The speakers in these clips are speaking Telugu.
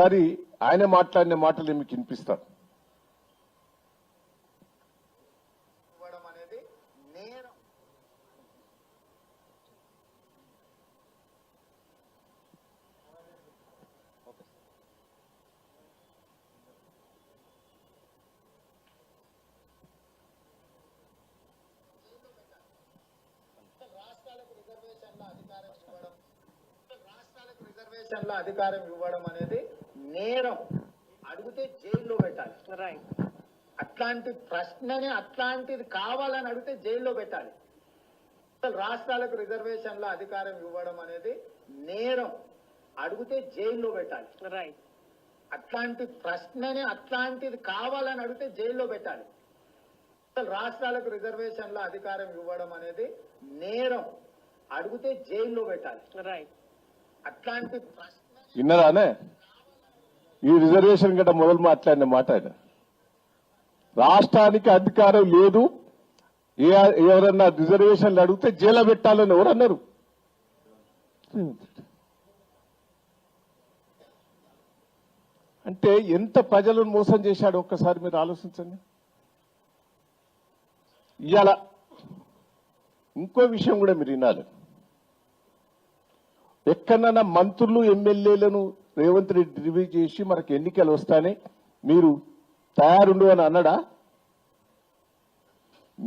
ఒక్కసారి ఆయన మాట్లాడిన మాటలు మీకు వినిపిస్తాను. అధికారం ఇవ్వడం అనేది నేరం. అడిగితే జైల్లో పెట్టాలి. అట్లాంటి ప్రశ్నని అట్లాంటిది కావాలని అడిగితే జైల్లో పెట్టాలి. రాష్ట్రాలకు రిజర్వేషన్ల అధికారం ఇవ్వడం అనేది నేరం. అడిగితే జైల్లో పెట్టాలి. అట్లాంటి ప్రశ్నని అట్లాంటిది కావాలని అడిగితే జైల్లో పెట్టాలి. రాష్ట్రాలకు రిజర్వేషన్ల అధికారం ఇవ్వడం అనేది నేరం. అడిగితే జైల్లో పెట్టాలి. అట్లాంటి విన్నరానే ఈ రిజర్వేషన్ గట్ట మొదలు మాట్లాడిన మాట ఆయన. రాష్ట్రానికి అధికారం లేదు, ఎవరన్నా రిజర్వేషన్లు అడిగితే జైలు పెట్టాలని ఎవరన్నారు? అంటే ఎంత ప్రజలను మోసం చేశాడు ఒక్కసారి మీరు ఆలోచించండి. ఇవాళ ఇంకో విషయం కూడా మీరు వినాలి. ఎక్కడన్నా మంత్రులు ఎమ్మెల్యేలను రేవంత్ రెడ్డి రివ్యూ చేసి మనకు ఎన్నికలు వస్తానే మీరు తయారుండు అని అన్నాడా?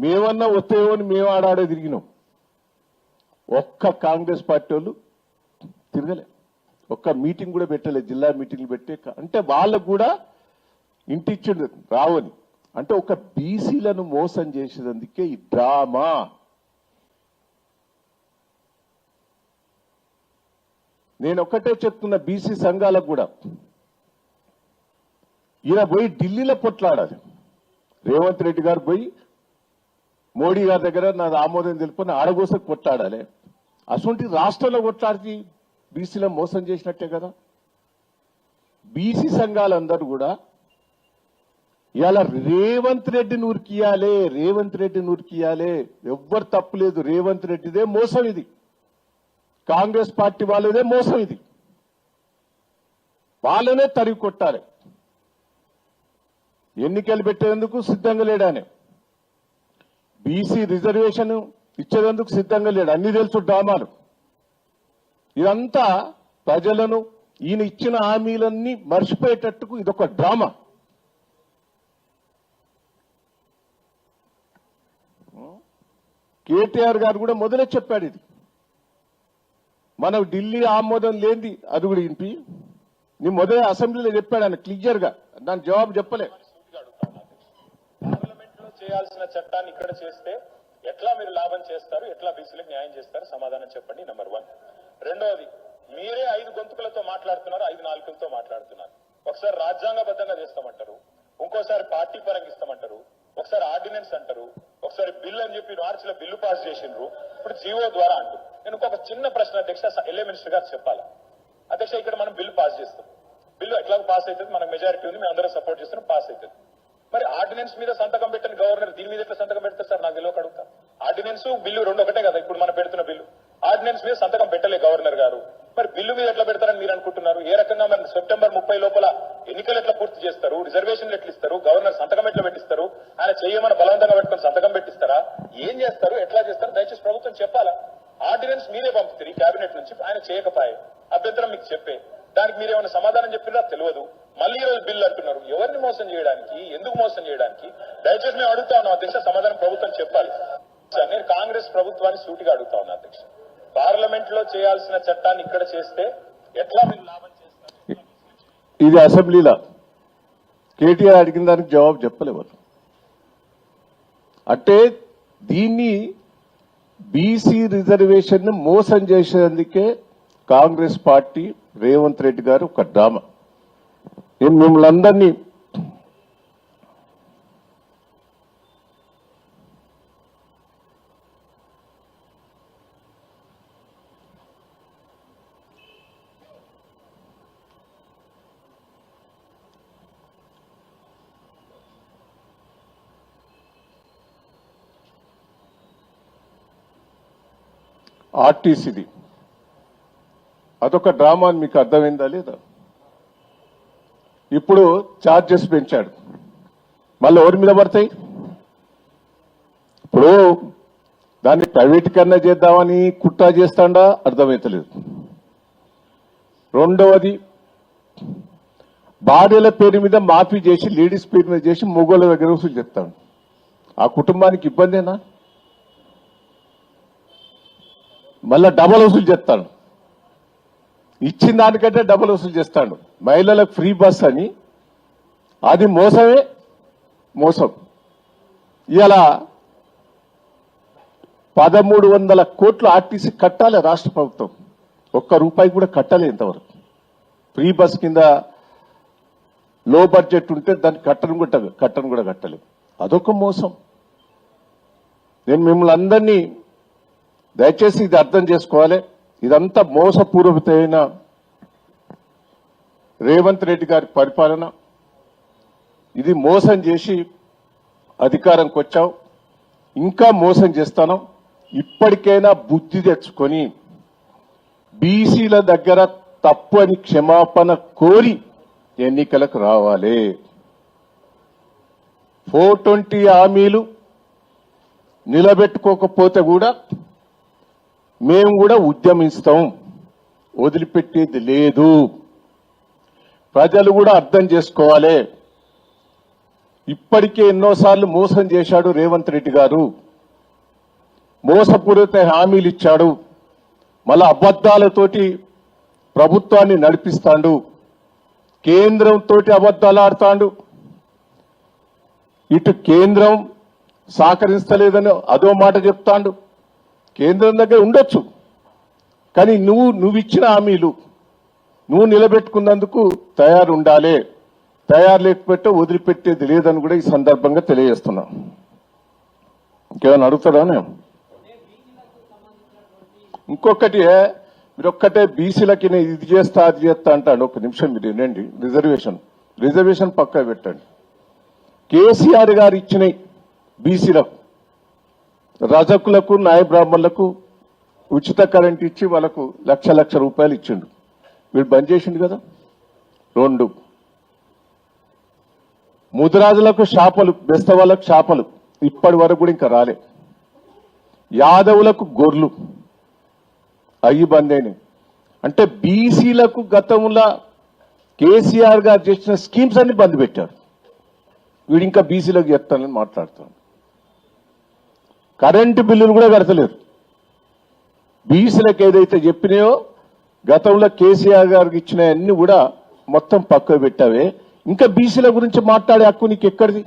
మేమన్నా వస్తాయో అని మేము ఆడాడే తిరిగినాం. ఒక్క కాంగ్రెస్ పార్టీ వాళ్ళు తిరగలే, ఒక్క మీటింగ్ కూడా పెట్టలే. జిల్లా మీటింగ్లు పెట్టే అంటే వాళ్ళకు కూడా ఇంటిచ్చిండు రావని. అంటే ఒక బీసీలను మోసం చేసేందుకే ఈ డ్రామా. నేను ఒక్కటే చెప్తున్నా బీసీ సంఘాలకు కూడా, ఈయన పోయి ఢిల్లీలో పొట్లాడాలి. రేవంత్ రెడ్డి గారు పోయి మోడీ గారి దగ్గర నాది ఆమోదం తెలుపుకొని ఆడగోసకు కొట్లాడాలి. అసొంటి రాష్ట్రంలో కొట్లాడి బీసీలో మోసం చేసినట్టే కదా. బీసీ సంఘాలందరూ కూడా ఇవాళ రేవంత్ రెడ్డి నూరికియాలే, రేవంత్ రెడ్డి నూరికియాలే. ఎవ్వరు తప్పులేదు, రేవంత్ రెడ్డిదే మోసం ఇది, కాంగ్రెస్ పార్టీ వాళ్ళదే మోసం ఇది. వాళ్ళనే తరిగి కొట్టాలి. ఎన్నికలు పెట్టేందుకు సిద్ధంగా లేడానే, బీసీ రిజర్వేషన్ ఇచ్చేందుకు సిద్ధంగా లేడు. అన్ని తెలుసు డ్రామాలు. ఇదంతా ప్రజలను ఈయన ఇచ్చిన హామీలన్నీ మర్చిపోయేటట్టుకు ఇదొక డ్రామా. కేటీఆర్ గారు కూడా మొదలే చెప్పాడు ఇది. మనం ఢిల్లీ ఆమోదం లేని అది కూడా వినిపి నీ మొదలే అసెంబ్లీలో చెప్పాడు ఆయన క్లియర్ గా. దాని జవాబు చెప్పలే. పార్లమెంట్ లో చేయాల్సిన చట్టాన్ని ఇక్కడ చేస్తే ఎట్లా మీరు లాభం చేస్తారు, ఎట్లా బీసీలకు న్యాయం చేస్తారు? సమాధానం చెప్పండి. నెంబర్ 1. రెండవది, మీరే 5 గొంతుకులతో మాట్లాడుతున్నారు, 5 నాలుకలతో మాట్లాడుతున్నారు. ఒకసారి రాజ్యాంగబద్ధంగా చేస్తామంటారు, ఇంకోసారి పార్టీ పరంగా ఇస్తామంటారు, ఒకసారి ఆర్డినెన్స్ అంటారు, ఒకసారి బిల్ అని చెప్పి మార్చిలో బిల్లు పాస్ చేసిండ్రు, ఇప్పుడు జీవో ద్వారా అంటారు. నేను ఇంకొక చిన్న ప్రశ్న అధ్యక్ష, ఎల్ఏ మినిస్టర్ గారు చెప్పాలా? అధ్యక్ష, ఇక్కడ మనం బిల్లు పాస్ చేస్తాం, బిల్లు ఎట్లా పాస్ అవుతుంది, మనకు మెజారిటీ ఉంది, మేము అందరూ సపోర్ట్ చేస్తున్నాం, పాస్ అవుతుంది. మరి ఆర్డినెన్స్ మీద సంతకం పెట్టని గవర్నర్ దీని మీద ఎట్లా సంతకం పెడతారు సార్? నాకు తెలియక అడుగుతా. ఆర్డినెన్స్ బిల్లు రెండు ఒకటే కదా. ఇప్పుడు మనం పెడుతున్న బిల్లు ఆర్డినెన్స్ మీద సంతకం పెట్టలే గవర్నర్ గారు, మరి బిల్లు మీద ఎట్లా పెడతారని మీరు అనుకుంటున్నారు? ఏ రకంగా మరి సెప్టెంబర్ 30 లోపల ఎన్నికలు ఎట్లా పూర్తి చేస్తారు? రిజర్వేషన్లు ఎట్లా ఇస్తారు? గవర్నర్ సంతకం ఎట్లా పెట్టిస్తారు? ఆయన చేయమని బలవంతంగా పెట్టుకుని సంతకం పెట్టిస్తారా? ఏం చేస్తారు, ఎట్లా చేస్తారు? దయచేసి ప్రభుత్వం చెప్పాలా. ఆర్డినెన్స్ మీరే పంపుతారు ఈ కేబినెట్ నుంచి, ఆయన చేయకపోయే అభ్యంతరం మీకు చెప్పే దానికి మీరేమైనా సమాధానం చెప్పినా తెలియదు. మళ్ళీ ఈరోజు బిల్లు అంటున్నారు. ఎవరిని మోసం చేయడానికి, ఎందుకు మోసం చేయడానికి? దయచేసి మేము అడుగుతా ఉన్నాం అధ్యక్ష, సమాధానం ప్రభుత్వం చెప్పాలి. నేను కాంగ్రెస్ ప్రభుత్వాన్ని సూటిగా అడుగుతా ఉన్నా అధ్యక్ష, పార్లమెంట్ లో చేయాల్సిన చట్టాన్ని ఇక్కడ చేస్తే ఎట్లా మీరు లాభం చేస్తారు? ఇది అసెంబ్లీలో కేటీఆర్ అడిగిన దానికి జవాబు చెప్పలేవారు. అంటే దీన్ని బీసీ రిజర్వేషన్ ను మోసం చేసేందుకే కాంగ్రెస్ పార్టీ రేవంత్ రెడ్డి గారు ఒక డ్రామా. నేను మిమ్మల్ని అందరినీ ఆర్టీసీది అదొక డ్రామా అని మీకు అర్థమైందా లేదా? ఇప్పుడు ఛార్జెస్ పెంచాడు. మళ్ళీ ఎవరి మీద పడతాయి? ఇప్పుడు దాన్ని ప్రైవేటీకరణ చేద్దామని కుట్ర చేస్తాడా అర్థమవుతలేదు. రెండవది, భార్యల పేరు మీద మాఫీ చేసి లేడీస్ పేరు మీద చేసి మొగోళ్ళ దగ్గర వసూలు చేస్తాడు. ఆ కుటుంబానికి ఇబ్బందేనా? మళ్ళా డబల్ వసూలు చేస్తాడు. ఇచ్చిన దానికంటే డబల్ వసూలు చేస్తాడు. మహిళలకు ఫ్రీ బస్ అని, అది మోసమే మోసం. ఇలా 1300 కోట్లు ఆర్టీసీ కట్టాలి రాష్ట్ర ప్రభుత్వం. ఒక్క రూపాయి కూడా కట్టాలి ఇంతవరకు. ఫ్రీ బస్ కింద లో బడ్జెట్ ఉంటే దాన్ని కట్టను కూడా కట్టలేదు. అదొక మోసం. నేను మిమ్మల్ని అందరినీ దయచేసి ఇది అర్థం చేసుకోవాలి. ఇదంతా మోసపూరితమైన రేవంత్ రెడ్డి గారి పరిపాలన. ఇది మోసం చేసి అధికారంకి వచ్చావు, ఇంకా మోసం చేస్తాను. ఇప్పటికైనా బుద్ధి తెచ్చుకొని బీసీల దగ్గర తప్పు అని క్షమాపణ కోరి ఎన్నికలకు రావాలి. 420 హామీలు నిలబెట్టుకోకపోతే కూడా మేము కూడా ఉద్యమిస్తాం, వదిలిపెట్టేది లేదు. ప్రజలు కూడా అర్థం చేసుకోవాలి. ఇప్పటికే ఎన్నోసార్లు మోసం చేశాడు రేవంత్ రెడ్డి గారు. మోసపూరిత హామీలు ఇచ్చాడు. మళ్ళా అబద్దాలతోటి ప్రభుత్వాన్ని నడిపిస్తాడు. కేంద్రంతో అబద్దాలు ఆడతాడు. ఇటు కేంద్రం సహకరిస్తలేదని అదో మాట చెప్తాడు. కేంద్రం దగ్గర ఉండొచ్చు, కానీ నువ్వు ఇచ్చిన హామీలు నువ్వు నిలబెట్టుకున్నందుకు తయారు ఉండాలి. తయారు లేకపోతే వదిలిపెట్టేది లేదని కూడా ఈ సందర్భంగా తెలియజేస్తున్నా. ఇంకేమైనా అడుగుతారా? ఇంకొకటి, మీరు ఒక్కటే బీసీలకి నేను ఇది చేస్తా అది చేస్తా అంటాడు. ఒక నిమిషం మీరు వినండి. రిజర్వేషన్ పక్కా పెట్టండి. కేసీఆర్ గారు ఇచ్చిన బీసీలకు, రజకులకు, నాయ బ్రాహ్మణులకు ఉచిత కరెంట్ ఇచ్చి వాళ్ళకు లక్ష రూపాయలు ఇచ్చిండు. వీడు బంద్ చేసిండు కదా. 2, ముదిరాజులకు షాపలు, బెస్తవాళ్ళకు షాపలు ఇప్పటి వరకు కూడా ఇంకా రాలే. యాదవులకు గొర్రెలు అయ్యి బంద్ అయినాయి. అంటే బీసీలకు గతంలో కేసీఆర్ గారు చేసిన స్కీమ్స్ అన్ని బంద్ పెట్టారు. వీడు ఇంకా బీసీలకు చెప్తానని మాట్లాడుతున్నాడు. కరెంటు బిల్లులు కూడా కడతలేరు. బీసీలకు ఏదైతే చెప్పినాయో గతంలో కేసీఆర్ గారికి ఇచ్చినవన్నీ కూడా మొత్తం పక్కకు పెట్టావే. ఇంకా బీసీల గురించి మాట్లాడే హక్కు నీకు ఎక్కడిది?